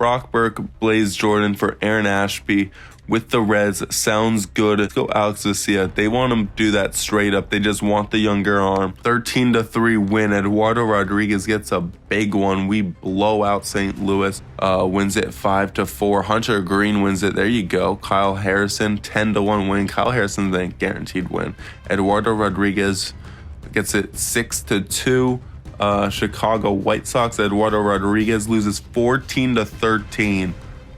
Brock Burke, Blaze Jordan for Aaron Ashby with the Reds. Sounds good. Let's go Alex Vesia. They want him to do that straight up. They just want the younger arm. 13-3 win. Eduardo Rodriguez gets a big one. We blow out St. Louis. Wins it 5-4. Hunter Green wins it. There you go. Kyle Harrison, 10-1 win. Kyle Harrison's a guaranteed win. Eduardo Rodriguez gets it 6-2. Chicago White Sox. Eduardo Rodriguez loses 14-13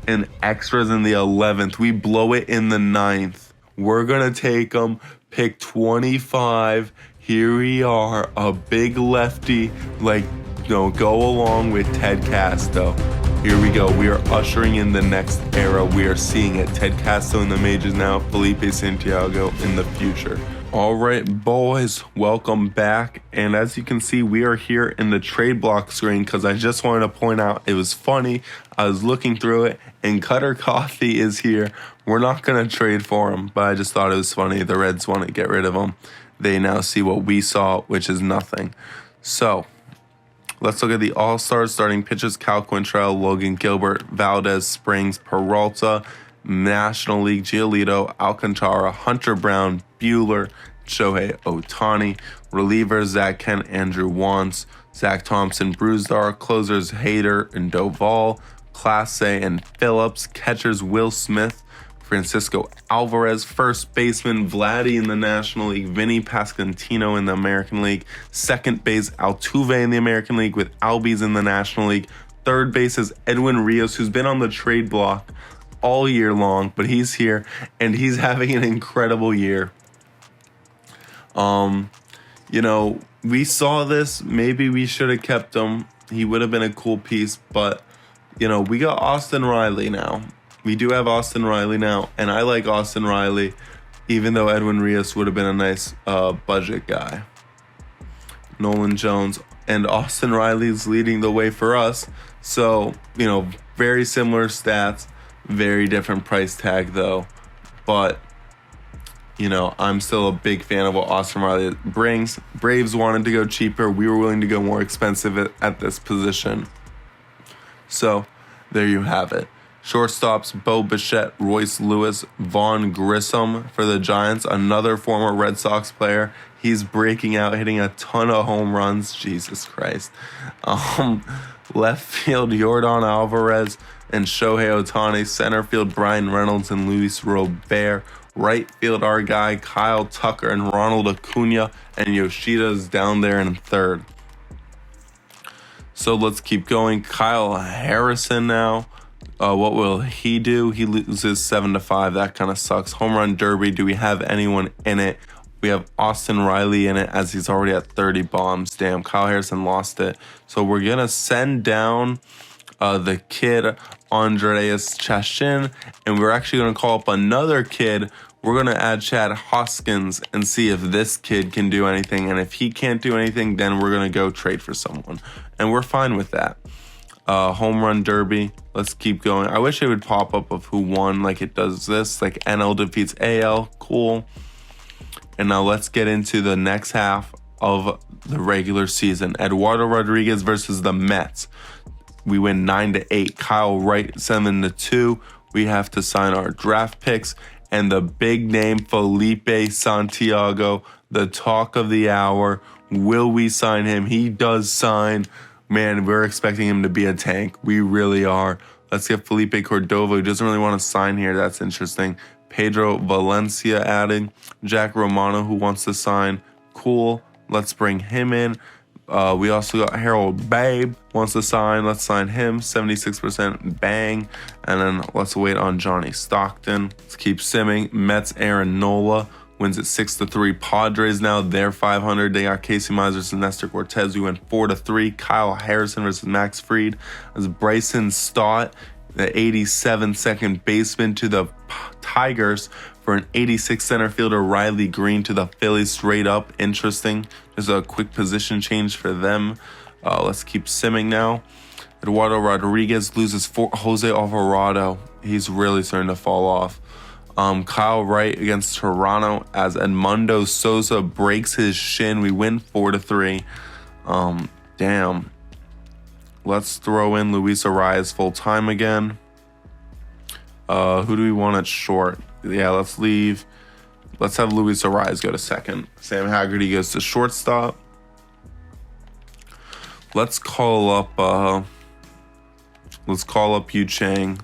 in extras in the 11th. We blow it in the 9th. We're gonna take them. Pick 25. Here we are, a big lefty. Go along with Ted Casto. Here we go. We are ushering in the next era. We are seeing it. Ted Casto in the majors now. Felipe Santiago in the future. All right, boys, welcome back. And as you can see, we are here in the trade block screen because I just wanted to point out it was funny. I was looking through it, and Cutter Coffee is here. We're not going to trade for him, but I just thought it was funny. The Reds want to get rid of him. They now see what we saw, which is nothing. So let's look at the All-Stars. Starting pitchers: Cal Quantrill, Logan Gilbert, Valdez, Springs, Peralta. National League: Giolito, Alcantara, Hunter Brown, Buehler, Shohei Ohtani. Relievers: Zach Kent, Andrew Wantz, Zach Thompson, Brusdar. Closers: Hader and Doval, Clase and Phillips. Catchers: Will Smith, Francisco Alvarez. First baseman: Vladdy in the National League, Vinny Pasquantino in the American League. Second base: Altuve in the American League with Albies in the National League. Third base is Edwin Rios, who's been on the trade block all year long, but he's here and he's having an incredible year. We saw this. Maybe we should have kept him. He would have been a cool piece, but we got Austin Riley now. We do have Austin Riley now, and I like Austin Riley, even though Edwin Rios would have been a nice budget guy. Nolan Jones and Austin Riley's leading the way for us. So, very similar stats. Very different price tag though, but I'm still a big fan of what Austin Riley brings. Braves wanted to go cheaper. We were willing to go more expensive at this position. So there you have it. Shortstops: Bo Bichette, Royce Lewis, Vaughn Grissom for the Giants, another former Red Sox player. He's breaking out, hitting a ton of home runs. Jesus Christ. Left field: Yordan Alvarez and Shohei Ohtani. Center field: Brian Reynolds and Luis Robert. Right field: our guy Kyle Tucker and Ronald Acuna, and Yoshida's down there in third. So let's keep going. Kyle Harrison now. What will he do? He loses 7-5. That kind of sucks. Home run derby. Do we have anyone in it? We have Austin Riley in it, as he's already at 30 bombs. Damn, Kyle Harrison lost it. So we're going to send down the kid Andreas Chashin, and we're actually going to call up another kid. We're going to add Chad Hoskins and see if this kid can do anything. And if he can't do anything, then we're going to go trade for someone. And we're fine with that. Home run derby. Let's keep going. I wish it would pop up of who won like it does this. Like NL defeats AL. Cool. And now let's get into the next half of the regular season. Eduardo Rodriguez versus the Mets. We win 9-8. Kyle Wright 7-2. We have to sign our draft picks. And the big name Felipe Santiago, the talk of the hour. Will we sign him? He does sign. Man, we're expecting him to be a tank. We really are. Let's get Felipe Cordova, who doesn't really want to sign here. That's interesting. Pedro Valencia adding. Jack Romano, who wants to sign. Cool. Let's bring him in. We also got Harold Babe wants to sign. Let's sign him. 76% bang. And then let's wait on Johnny Stockton. Let's keep simming. Mets Aaron Nola wins it 6-3. Padres now, they're 500. They got Casey Mize versus Nestor Cortez. We went 4-3. Kyle Harrison versus Max Fried. As Bryson Stott, the 87-second baseman to the Tigers for an 86 center fielder. Riley Green to the Phillies straight up. Interesting. Just a quick position change for them. Let's keep simming now. Eduardo Rodriguez loses for Jose Alvarado. He's really starting to fall off. Kyle Wright against Toronto as Edmundo Sosa breaks his shin. We win 4-3. Damn. Let's throw in Luis Arias full time again. Who do we want at short? Yeah, let's have Luis Arias go to second. Sam Haggerty goes to shortstop. Let's call up Yu Chang.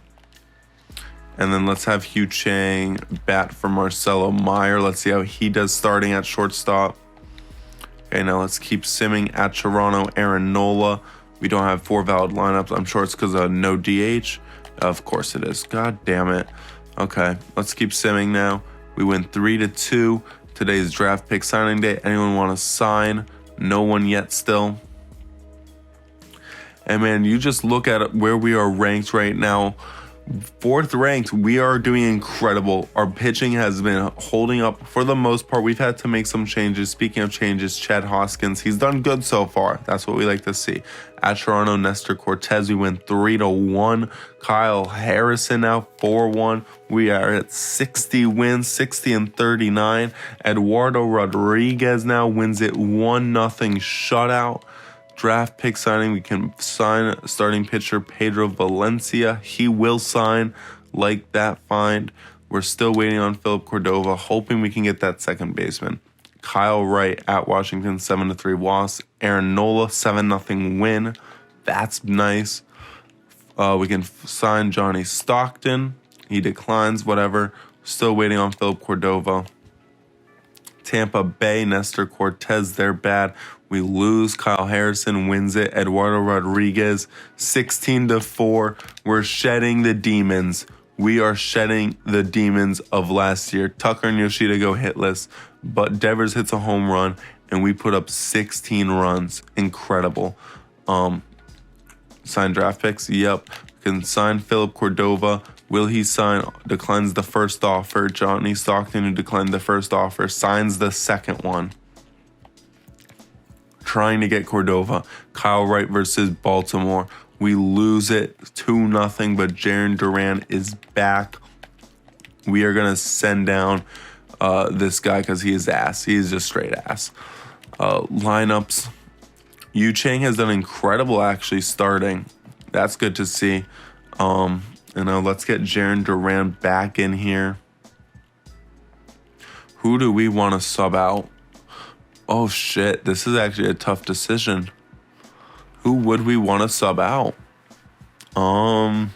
And then let's have Yu Chang bat for Marcelo Meyer. Let's see how he does starting at shortstop. Okay, now let's keep simming at Toronto. Aaron Nola. We don't have 4 valid lineups. I'm sure it's because of no DH. Of course it is. God damn it. Okay, let's keep simming now. We win 3-2. Today's draft pick signing day. Anyone want to sign? No one yet still. And man, you just look at where we are ranked right now. 4th ranked, we are doing incredible. Our pitching has been holding up for the most part. We've had to make some changes. Speaking of changes, Chad Hoskins, he's done good so far. That's what we like to see. At Toronto, Nestor Cortez, we win 3-1. Kyle Harrison now 4-1. We are at 60 wins, 60-39. Eduardo Rodriguez now wins it 1-0 shutout. Draft pick signing, we can sign starting pitcher Pedro Valencia. He will sign, like that find. We're still waiting on Philip Cordova, hoping we can get that second baseman. Kyle Wright at Washington, 7-3 loss. Aaron Nola, 7-0 win. That's nice. We can sign Johnny Stockton. He declines, whatever. Still waiting on Philip Cordova. Tampa Bay, Nestor Cortez, they're bad. We lose. Kyle Harrison wins it. Eduardo Rodriguez, 16-4. We're shedding the demons. We are shedding the demons of last year. Tucker and Yoshida go hitless, but Devers hits a home run, and we put up 16 runs. Incredible. Sign draft picks? Yep. Can sign Philip Cordova. Will he sign? Declines the first offer. Johnny Stockton, who declined the first offer, signs the second one. Trying to get Cordova. Kyle Wright versus Baltimore. We lose it 2-0, but Jarren Duran is back. We are going to send down this guy because he is ass. He is just straight ass. Lineups. Yu Chang has done incredible actually starting. That's good to see. Let's get Jarren Duran back in here. Who do we want to sub out? Oh shit, this is actually a tough decision. Who would we want to sub out? I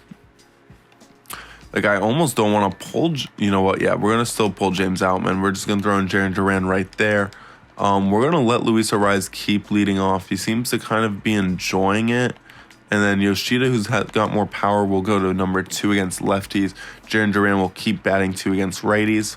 almost don't want to pull. You know what? Yeah, we're gonna still pull James Outman. We're just gonna throw in Jarren Duran right there. We're gonna let Luis Arias keep leading off. He seems to kind of be enjoying it. And then Yoshida, who's got more power, will go to number 2 against lefties. Jarren Duran will keep batting 2 against righties.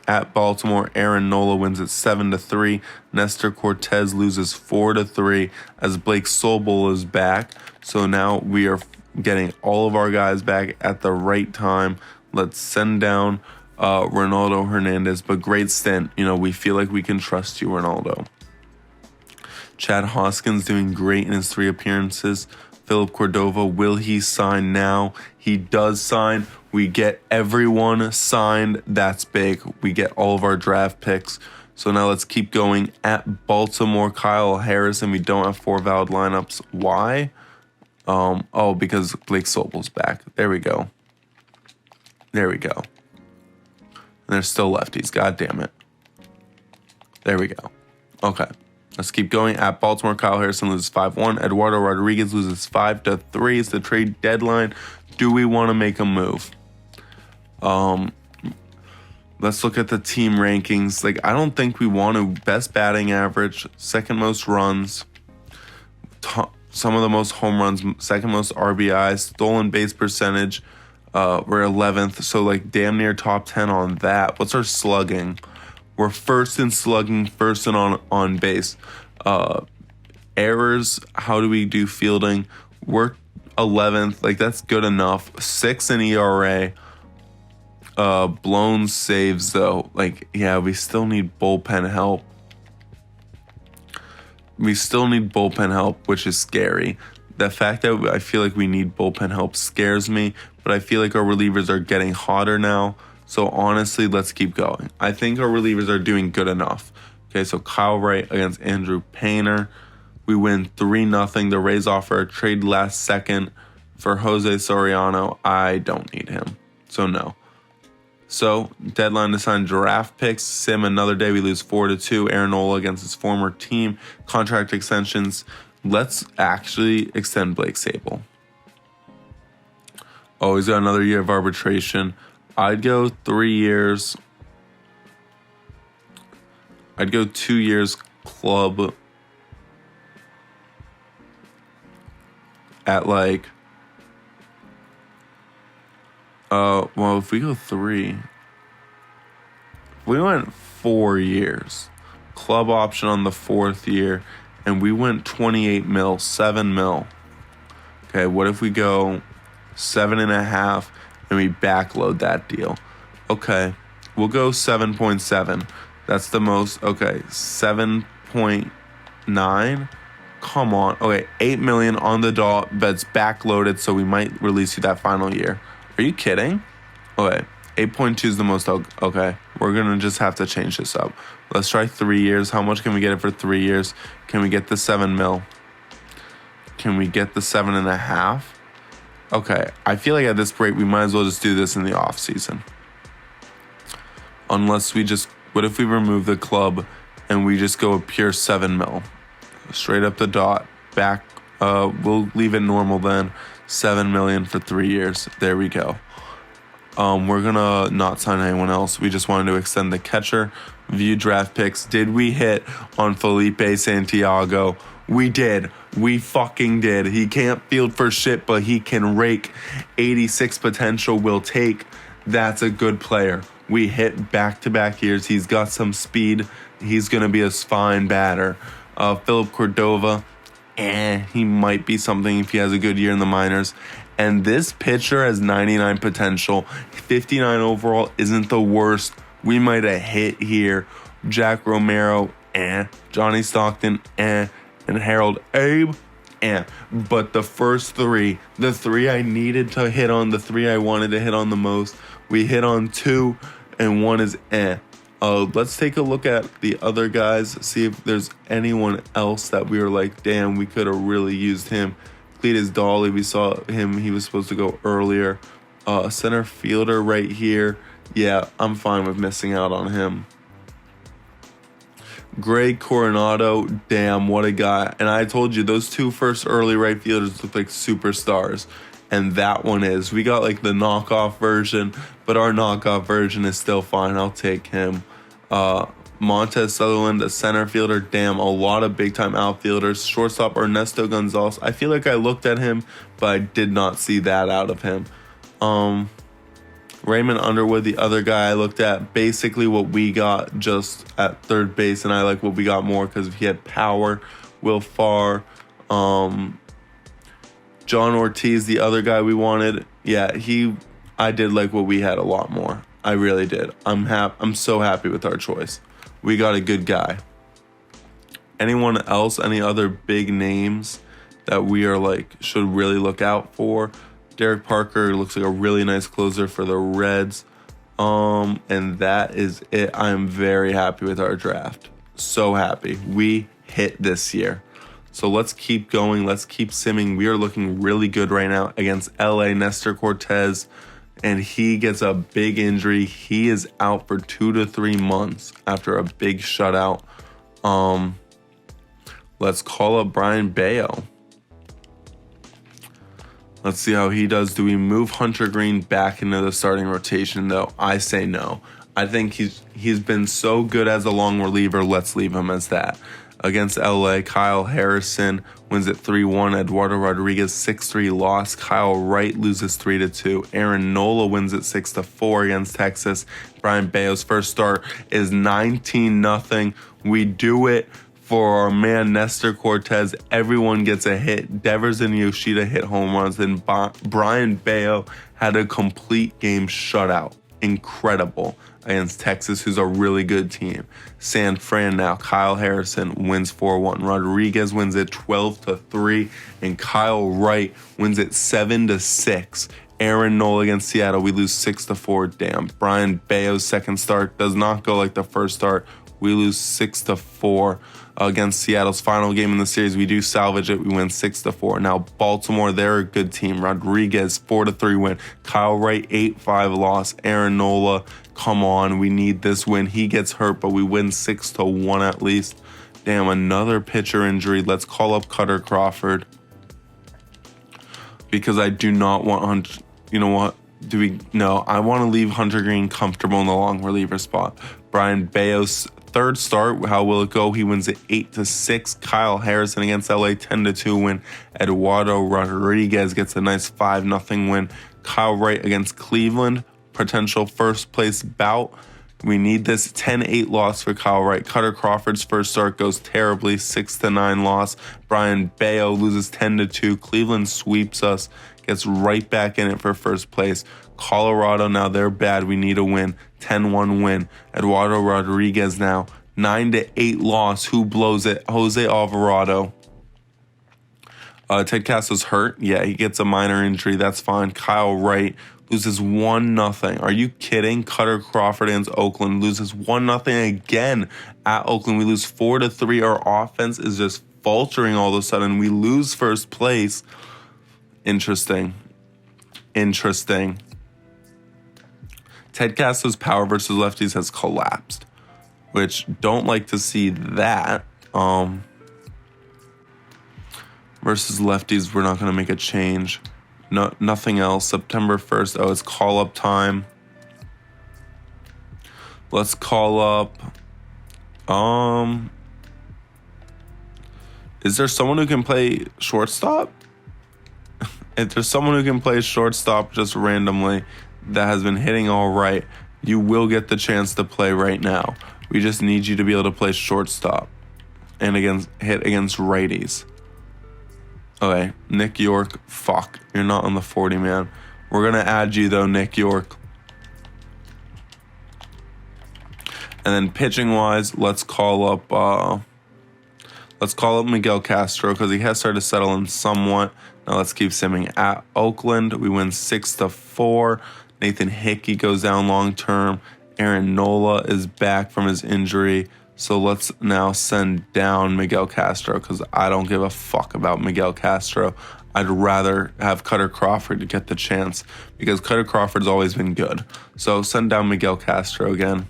At Baltimore, Aaron Nola wins at 7-3. Nestor Cortez loses 4-3 as Blake Sobel is back. So now we are getting all of our guys back at the right time. Let's send down Ronaldo Hernandez. But great stint. We feel like we can trust you, Ronaldo. Chad Hoskins doing great in his 3 appearances. Philip Cordova, will he sign now? He does sign. We get everyone signed. That's big. We get all of our draft picks. So now let's keep going. At Baltimore, Kyle Harrison. We don't have 4 valid lineups. Why? Because Blake Sobel's back. There we go. And there's still lefties. God damn it. There we go. Okay. Let's keep going. At Baltimore, Kyle Harrison loses 5-1. Eduardo Rodriguez loses 5-3. It's the trade deadline. Do we want to make a move? Let's look at the team rankings. I don't think we want to. Best batting average, second most runs, some of the most home runs, second most RBIs, stolen base percentage. We're 11th, so damn near top 10 on that. What's our slugging? We're first in slugging, first in on base. Errors, how do we do fielding? We're 11th, that's good enough. 6 in ERA. Blown saves though, we still need bullpen help. Which is scary. The fact that I feel like we need bullpen help scares me, but I feel like our relievers are getting hotter now. So honestly, let's keep going. I think our relievers are doing good enough. Okay, so Kyle Wright against Andrew Painter. We win 3-0. The Rays offer a trade last second for Jose Soriano. I don't need him, so no. So, deadline to sign draft picks. Sim another day. We lose 4-2. Aaron Nola against his former team. Contract extensions. Let's actually extend Blake Sable. Oh, he's got another year of arbitration. I'd go 3 years. I'd go 2 years club at like, well, if we go 3, if we went 4 years, club option on the 4th year, and we went 28 mil, 7 mil. Okay, what if we go 7.5 and we backload that deal? Okay, we'll go 7.7. That's the most. Okay, 7.9. Come on. Okay, 8 million on the dot. That's backloaded, so we might release you that final year. Are you kidding? Okay, 8.2 is the most. Okay, we're gonna just have to change this up. Let's try 3 years. How much can we get it for 3 years? Can we get the 7 mil? Can we get the 7.5? Okay, I feel like at this rate we might as well just do this in the off season. Unless we just, what if we remove the club and we just go a pure 7 mil? Straight up the dot, back, we'll leave it normal then. 7 million for 3 years. There we go. We're gonna not sign anyone else. We just wanted to extend the catcher. View draft picks. Did we hit on Felipe Santiago? We did. We fucking did. He can't field for shit, but he can rake. 86 potential will take. That's a good player. We hit back-to-back years. He's got some speed. He's going to be a fine batter. Philip Cordova, he might be something if he has a good year in the minors. And this pitcher has 99 potential. 59 overall isn't the worst. We might have hit here. Jack Romero, Johnny Stockton, and Harold Abe, But the first 3, the 3 I needed to hit on, the 3 I wanted to hit on the most, we hit on 2, and 1 is let's take a look at the other guys, see if there's anyone else that we were like, damn, we could have really used him. Cletus Dolly, we saw him, he was supposed to go earlier. Center fielder right here. Yeah, I'm fine with missing out on him. Greg Coronado, damn, what a guy. And I told you, those 2 first early right fielders look like superstars. And that one is. We got like the knockoff version, but our knockoff version is still fine. I'll take him. Montez Sutherland, a center fielder. Damn, a lot of big-time outfielders. Shortstop Ernesto Gonzalez. I feel like I looked at him, but I did not see that out of him. Raymond Underwood, the other guy I looked at, basically what we got just at third base, and I like what we got more because he had power. Will Farr, John Ortiz, the other guy we wanted. Yeah, I did like what we had a lot more. I really did. I'm so happy with our choice. We got a good guy. Anyone else, any other big names that we are like should really look out for? Derek Parker looks like a really nice closer for the Reds. And that is it. I'm very happy with our draft. So happy. We hit this year. So let's keep going. Let's keep simming. We are looking really good right now against LA. Nestor Cortez, and he gets a big injury. He is out for 2 to 3 months after a big shutout. Let's call up Brian Bayo. Let's see how he does. Do we move Hunter Green back into the starting rotation, though? I say no. I think he's been so good as a long reliever. Let's leave him as that. Against LA, Kyle Harrison wins at 3-1. Eduardo Rodriguez 6-3 loss. Kyle Wright loses 3-2. Aaron Nola wins at 6-4 against Texas. Brian Bayo's first start is 19-0. We do it for our man Nestor Cortez. Everyone gets a hit. Devers and Yoshida hit home runs. And Brian Bayo had a complete game shutout. Incredible against Texas, who's a really good team. San Fran now. Kyle Harrison wins 4-1. Rodriguez wins it 12-3. And Kyle Wright wins it 7-6. Aaron Nola against Seattle, we lose 6-4. Damn. Brian Bayo's second start does not go like the first start. We lose 6-4. against Seattle's final game in the series. We do salvage it. We win 6-4. Now Baltimore, they're a good team. Rodriguez 4-3 win. Kyle Wright 8-5 loss. Aaron Nola, come on, we need this win. He gets hurt, but we win 6-1 at least. Damn, another pitcher injury. Let's call up Cutter Crawford because I do not want Hunter. You know what? No, I want to leave Hunter Green comfortable in the long reliever spot. Brian Bayo's third start, how will it go? He wins it 8-6. Kyle Harrison against LA 10-2 win. Eduardo Rodriguez gets a nice 5-0 win. Kyle Wright against Cleveland, potential first place bout. We need this 10-8 loss for Kyle Wright. Cutter Crawford's first start goes terribly, 6-9 loss. Brian Bayo loses 10-2. Cleveland sweeps us, gets right back in it for first place. Colorado, now they're bad. We need a win. 10-1 win. Eduardo Rodriguez now 9-8 loss. Who blows it? Jose Alvarado. Ted Castro's hurt. Yeah, he gets a minor injury. That's fine. Kyle Wright loses 1-0. Are you kidding? Cutter Crawford against Oakland loses 1-0 again at Oakland. We lose 4-3. Our offense is just faltering all of a sudden. We lose first place. Interesting. Ted Castro's power versus lefties has collapsed, which don't like to see that. Versus lefties, we're not going to make a change. No, nothing else. September 1st. Oh, it's call-up time. Let's call up. Is there someone who can play shortstop? If there's someone who can play shortstop just randomly that has been hitting all right, you will get the chance to play right now. We just need you to be able to play shortstop and hit against righties. Okay, Nick York, fuck. You're not on the 40, man. We're going to add you, though, Nick York. And then pitching-wise, let's call up Miguel Castro because he has started to settle in somewhat. Now let's keep simming. At Oakland, we win 6-4. Nathan Hickey goes down long-term. Aaron Nola is back from his injury. So let's now send down Miguel Castro because I don't give a fuck about Miguel Castro. I'd rather have Cutter Crawford to get the chance because Cutter Crawford's always been good. So send down Miguel Castro again.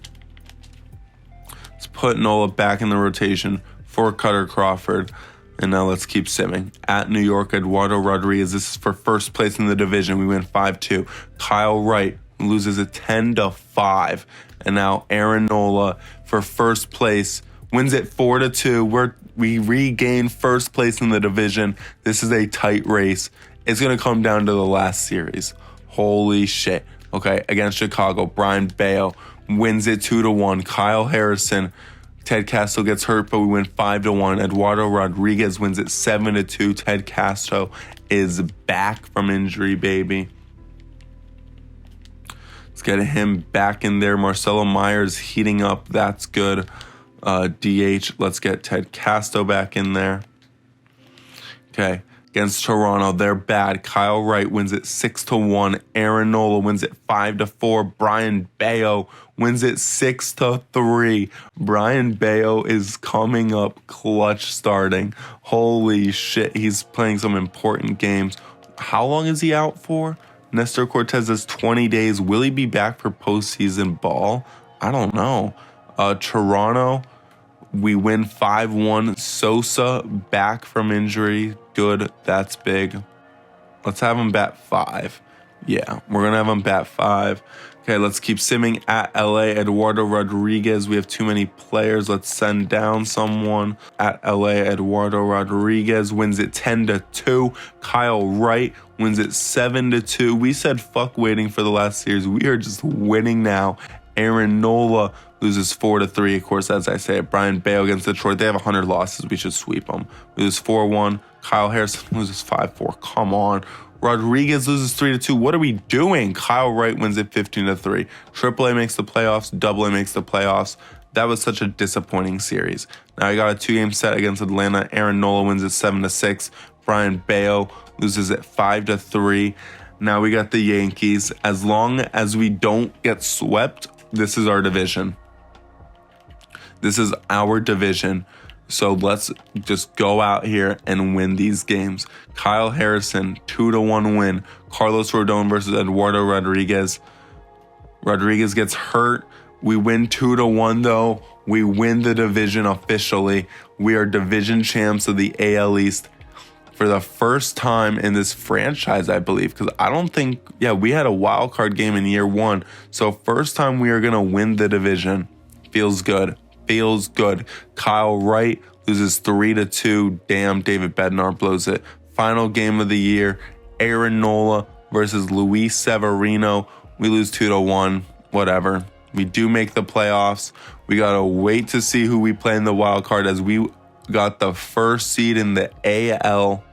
Let's put Nola back in the rotation for Cutter Crawford. And now let's keep simming. At New York, Eduardo Rodriguez. This is for first place in the division. We win 5-2. Kyle Wright loses it 10-5. And now Aaron Nola for first place wins it 4-2. We regain first place in the division. This is a tight race. It's going to come down to the last series. Holy shit. Okay, against Chicago, Brian Bayo wins it 2-1. Kyle Harrison, Ted Castro gets hurt, but we win 5-1. Eduardo Rodriguez wins it 7-2. Ted Castro is back from injury, baby. Let's get him back in there. Marcelo Myers heating up. That's good. DH. Let's get Ted Castro back in there. Okay. Against Toronto, they're bad. Kyle Wright wins it 6-1. Aaron Nola wins it 5-4. Brian Bayo wins it 6-3. Brian Bayo is coming up clutch starting. Holy shit. He's playing some important games. How long is he out for? Nestor Cortez is 20 days. Will he be back for postseason ball? I don't know. Toronto, we win 5-1. Sosa back from injury. Good. That's big. Let's have him bat 5. Yeah, we're going to have him bat 5. Okay, let's keep simming at LA. Eduardo Rodriguez. We have too many players. Let's send down someone. At LA, Eduardo Rodriguez wins it 10-2. Kyle Wright wins it 7-2. We said fuck waiting for the last series. We are just winning now. Aaron Nola loses 4-3. Of course, as I say, Brian Bayo against Detroit. They have 100 losses. We should sweep them. We lose 4-1. Kyle Harrison loses 5-4. Come on. Rodriguez loses 3-2. What are we doing? Kyle Wright wins it 15-3. AAA makes the playoffs. AA makes the playoffs. That was such a disappointing series. Now I got a 2-game set against Atlanta. Aaron Nola wins it 7-6. Brian Bayo loses it 5-3. Now we got the Yankees. As long as we don't get swept, this is our division. This is our division. So let's just go out here and win these games. Kyle Harrison, 2-1 win. Carlos Rodon versus Eduardo Rodriguez. Rodriguez gets hurt. We win 2-1 though. We win the division officially. We are division champs of the AL East for the first time in this franchise, I believe. Because I don't think, we had a wild card game in year 1. So first time we are going to win the division. Feels good. Feels good. Kyle Wright loses 3-2. Damn, David Bednar blows it. Final game of the year. Aaron Nola versus Luis Severino. We lose 2-1. Whatever. We do make the playoffs. We got to wait to see who we play in the wild card as we got the first seed in the AL.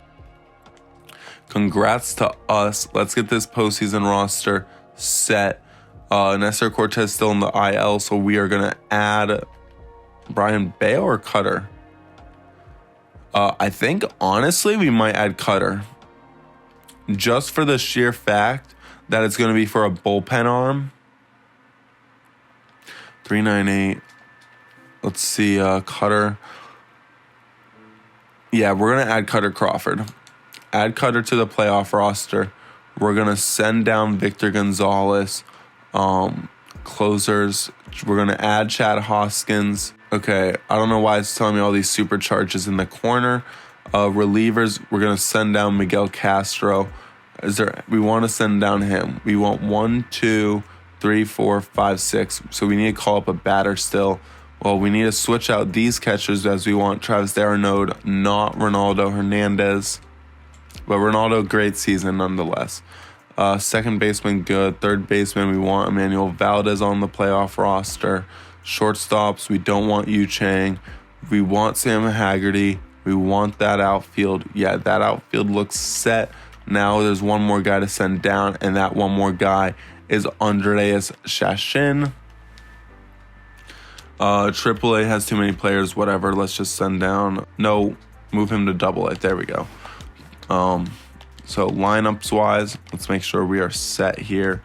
Congrats to us. Let's get this postseason roster set. Nestor Cortez still in the IL, so we are going to add Brian Bale or Cutter. I think, honestly, we might add Cutter. Just for the sheer fact that it's going to be for a bullpen arm. 398. Let's see, Cutter. Yeah, we're going to add Cutter Crawford. Add Cutter to the playoff roster. We're going to send down Victor Gonzalez. Closers. We're going to add Chad Hoskins. Okay, I don't know why it's telling me all these supercharges in the corner. Relievers, we're going to send down Miguel Castro. We want to send down him. We want 1, 2, 3, 4, 5, 6. So we need to call up a batter still. Well, we need to switch out these catchers as we want Travis d'Arnaud, not Ronaldo Hernandez. But Ronaldo, great season nonetheless. Second baseman, good. Third baseman, we want Emmanuel Valdez on the playoff roster. Shortstops, we don't want Yu Chang. We want Sam Haggerty. We want that outfield. Yeah, that outfield looks set. Now there's one more guy to send down, and that one more guy is Andreas Chashin. AAA has too many players, whatever. Let's just send down. No, move him to AA. There we go. So lineups wise, let's make sure we are set here.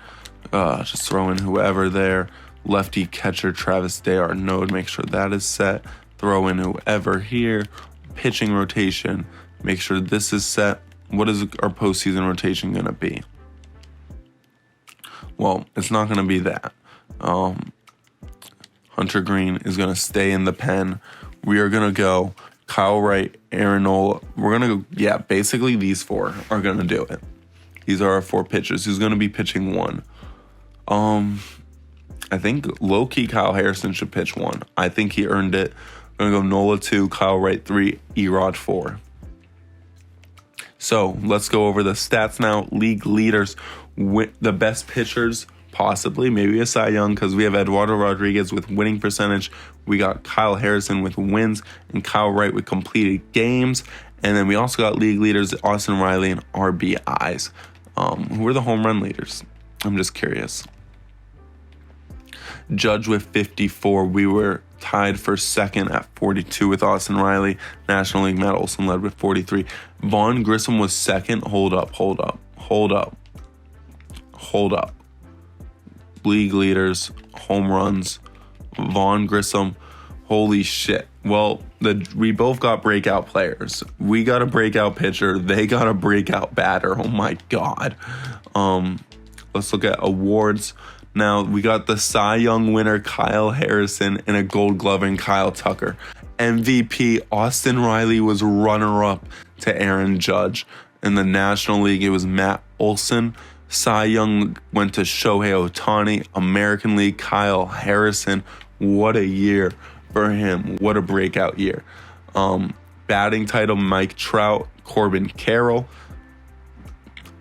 Just throw in whoever there. Lefty catcher Travis d'Arnaud, make sure that is set. Throw in whoever here. Pitching rotation, make sure this is set. What is our postseason rotation going to be? Well, it's not going to be that. Hunter Green is going to stay in the pen. We are going to go Kyle Wright, Aaron Nola. We're going to go, basically these 4 are going to do it. These are our 4 pitchers. Who's going to be pitching 1? I think low-key Kyle Harrison should pitch 1. I think he earned it. I'm going to go Nola 2, Kyle Wright 3, Erod 4. So let's go over the stats now. League leaders, the best pitchers, possibly, maybe a Cy Young, because we have Eduardo Rodriguez with winning percentage. We got Kyle Harrison with wins and Kyle Wright with completed games. And then we also got league leaders, Austin Riley and RBIs. Who are the home run leaders? I'm just curious. Judge with 54. We were tied for second at 42 with Austin Riley. National League, Matt Olson led with 43. Vaughn Grissom was second. Hold up. League leaders, home runs, Vaughn Grissom. Holy shit. Well, we both got breakout players. We got a breakout pitcher. They got a breakout batter. Oh my God. Let's look at awards. Now, we got the Cy Young winner, Kyle Harrison, and a Gold Glover, Kyle Tucker. MVP, Austin Riley was runner-up to Aaron Judge. In the National League, it was Matt Olson. Cy Young went to Shohei Ohtani. American League, Kyle Harrison. What a year for him. What a breakout year. Batting title, Mike Trout, Corbin Carroll.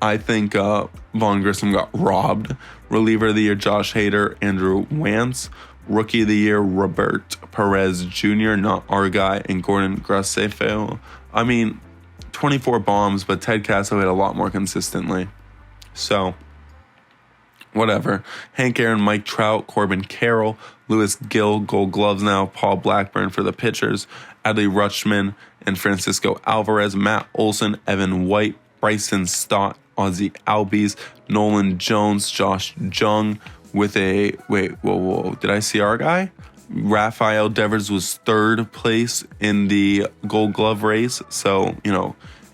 I think Vaughn Grissom got robbed. Reliever of the year, Josh Hader, Andrew Wantz. Rookie of the year, Robert Perez Jr., not our guy, and Gordon Gracefo. I mean, 24 bombs, but Ted Casso hit a lot more consistently. So, whatever. Hank Aaron, Mike Trout, Corbin Carroll, Lewis Gill, Gold Gloves now, Paul Blackburn for the pitchers, Adley Rutschman and Francisco Alvarez, Matt Olson, Evan White, Bryson Stott, Ozzie Albies, Nolan Jones, Josh Jung with a, whoa, did I see our guy? Rafael Devers was third place in the Gold Glove race. So,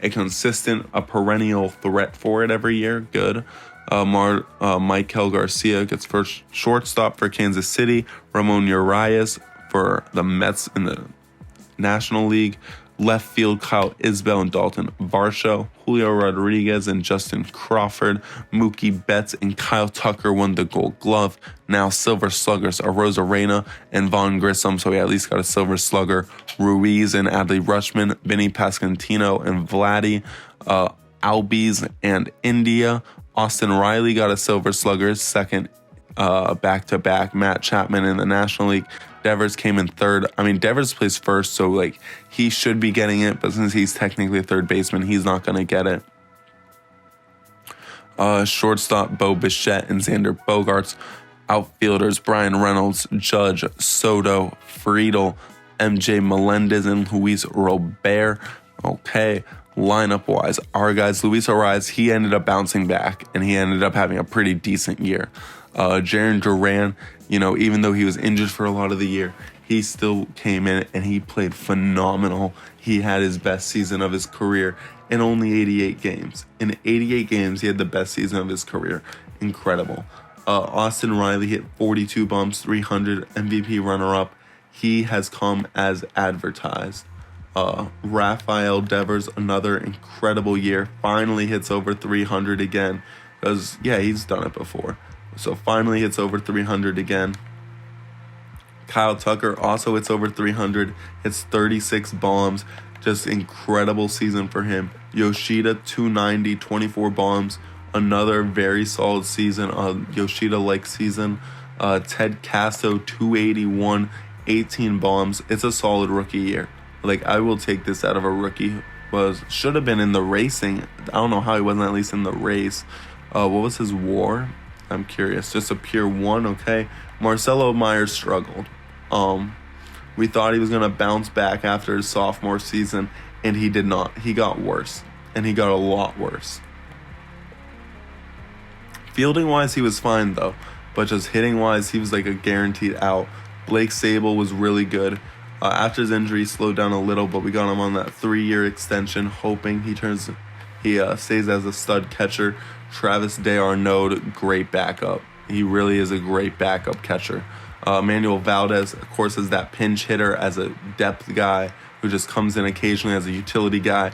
a consistent, a perennial threat for it every year. Good. Michael Garcia gets first shortstop for Kansas City. Ramon Urias for the Mets in the National League. Left field, Kyle Isbell and Dalton Varsho. Julio Rodriguez and Justin Crawford. Mookie Betts and Kyle Tucker won the Gold Glove. Now Silver Sluggers are Rosarena and Vaughn Grissom, so we at least got a Silver Slugger. Ruiz and Adley Rutschman. Vinny Pasquantino and Vladdy. Albies and India. Austin Riley got a Silver Slugger, second back-to-back. Matt Chapman in the National League. Devers came in third. I mean, Devers plays first, so he should be getting it, but since he's technically a third baseman, he's not going to get it. Shortstop, Bo Bichette and Xander Bogaerts. Outfielders, Brian Reynolds, Judge, Soto, Friedel, MJ Melendez, and Luis Robert. Okay, lineup-wise, our guys, Luis Ariz, he ended up bouncing back, and he ended up having a pretty decent year. Jarren Duran, even though he was injured for a lot of the year, he still came in and he played phenomenal. He had his best season of his career in only 88 games. In 88 games, he had the best season of his career. Incredible. Austin Riley hit 42 bombs, 300, MVP runner-up. He has come as advertised. Rafael Devers, another incredible year. Finally hits over 300 again. Because, he's done it before. So finally hits over 300 again. Kyle Tucker also hits over 300. Hits 36 bombs. Just incredible season for him. Yoshida, 290, 24 bombs. Another very solid season. Yoshida-like season. Ted Casto, 281, 18 bombs. It's a solid rookie year. I will take this out of a rookie. Should have been in the racing. I don't know how he wasn't at least in the race. What was his WAR? I'm curious. Just a pure 1, okay. Marcelo Myers struggled. We thought he was going to bounce back after his sophomore season, and he did not. He got worse, and he got a lot worse. Fielding-wise, he was fine, though. But just hitting-wise, he was a guaranteed out. Blake Sable was really good. After his injury, he slowed down a little, but we got him on that 3-year extension, hoping he stays as a stud catcher. Travis d'Arnaud, great backup. He really is a great backup catcher. Manuel Valdez, of course, is that pinch hitter as a depth guy who just comes in occasionally as a utility guy.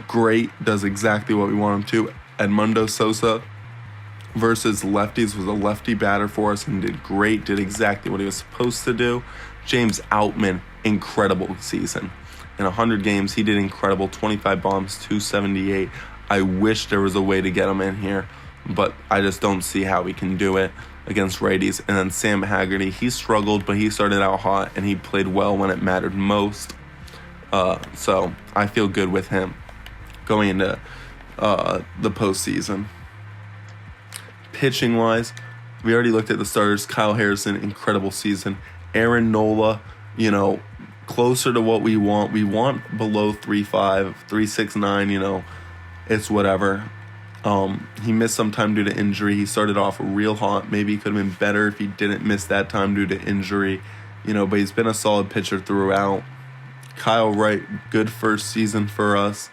Great, does exactly what we want him to. Edmundo Sosa versus lefties was a lefty batter for us and did great, did exactly what he was supposed to do. James Outman, incredible season. In 100 games, he did incredible, 25 bombs, 278. I wish there was a way to get him in here, but I just don't see how we can do it against righties. And then Sam Haggerty, he struggled, but he started out hot, and he played well when it mattered most. So I feel good with him going into the postseason. Pitching-wise, we already looked at the starters. Kyle Harrison, incredible season. Aaron Nola, closer to what we want. We want below 3.5, 3.69, it's whatever. He missed some time due to injury. He started off real hot. Maybe he could have been better if he didn't miss that time due to injury, but he's been a solid pitcher throughout. Kyle Wright, good first season for us.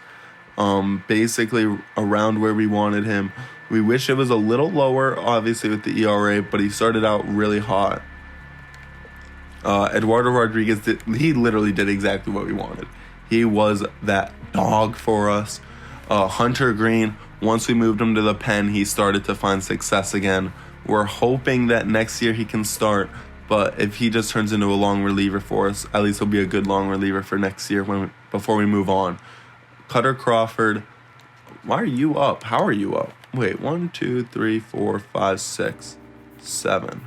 Basically around where we wanted him. We wish it was a little lower, obviously, with the ERA, but he started out really hot. Eduardo Rodriguez, he literally did exactly what we wanted. He was that dog for us. Hunter Green, once we moved him to the pen, he started to find success again. We're hoping that next year he can start, but if he just turns into a long reliever for us, at least he'll be a good long reliever for next year before we move on. Cutter Crawford, why are you up? How are you up? Wait, 1, 2, 3, 4, 5, 6, 7.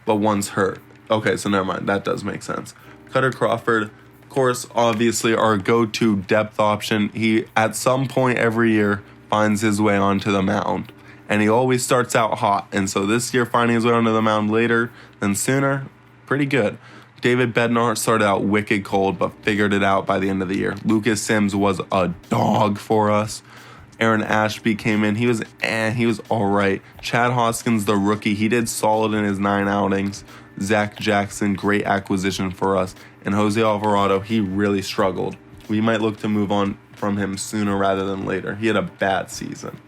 But one's hurt. Okay, so never mind. That does make sense. Cutter Crawford, of course, obviously our go-to depth option. He, at some point every year, finds his way onto the mound. And he always starts out hot. And so this year, finding his way onto the mound later than sooner, pretty good. David Bednar started out wicked cold, but figured it out by the end of the year. Lucas Sims was a dog for us. Aaron Ashby came in. He was all right. Chad Hoskins, the rookie, he did solid in his 9 outings. Zach Jackson, great acquisition for us. And Jose Alvarado, he really struggled. We might look to move on from him sooner rather than later. He had a bad season.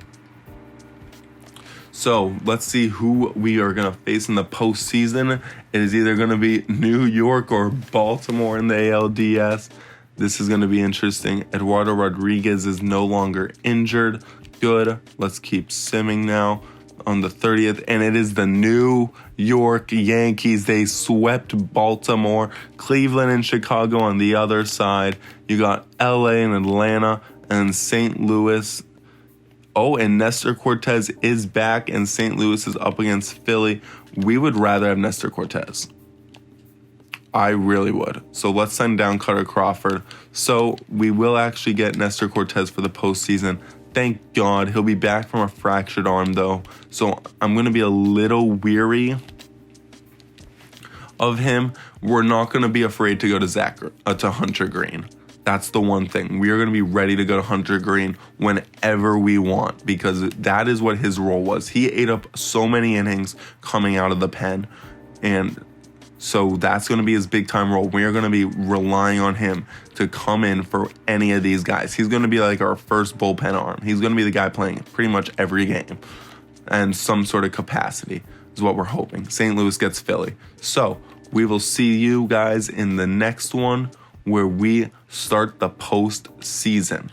So let's see who we are going to face in the postseason. It is either going to be New York or Baltimore in the ALDS. This is going to be interesting. Eduardo Rodriguez is no longer injured. Good. Let's keep simming now on the 30th. And it is the New York Yankees. They swept Baltimore. Cleveland and Chicago on the other side. You got LA and Atlanta and St. Louis. Oh, and Nestor Cortez is back, and St. Louis is up against Philly. We would rather have Nestor Cortez. I really would. So let's send down Cutter Crawford. So we will actually get Nestor Cortez for the postseason. Thank God. He'll be back from a fractured arm, though. So I'm going to be a little weary of him. We're not going to be afraid to go to Hunter Green. That's the one thing. We are going to be ready to go to Hunter Green whenever we want, because that is what his role was. He ate up so many innings coming out of the pen, and so that's going to be his big-time role. We are going to be relying on him to come in for any of these guys. He's going to be like our first bullpen arm. He's going to be the guy playing pretty much every game, and some sort of capacity is what we're hoping. St. Louis gets Philly. So we will see you guys in the next one, where we start the postseason.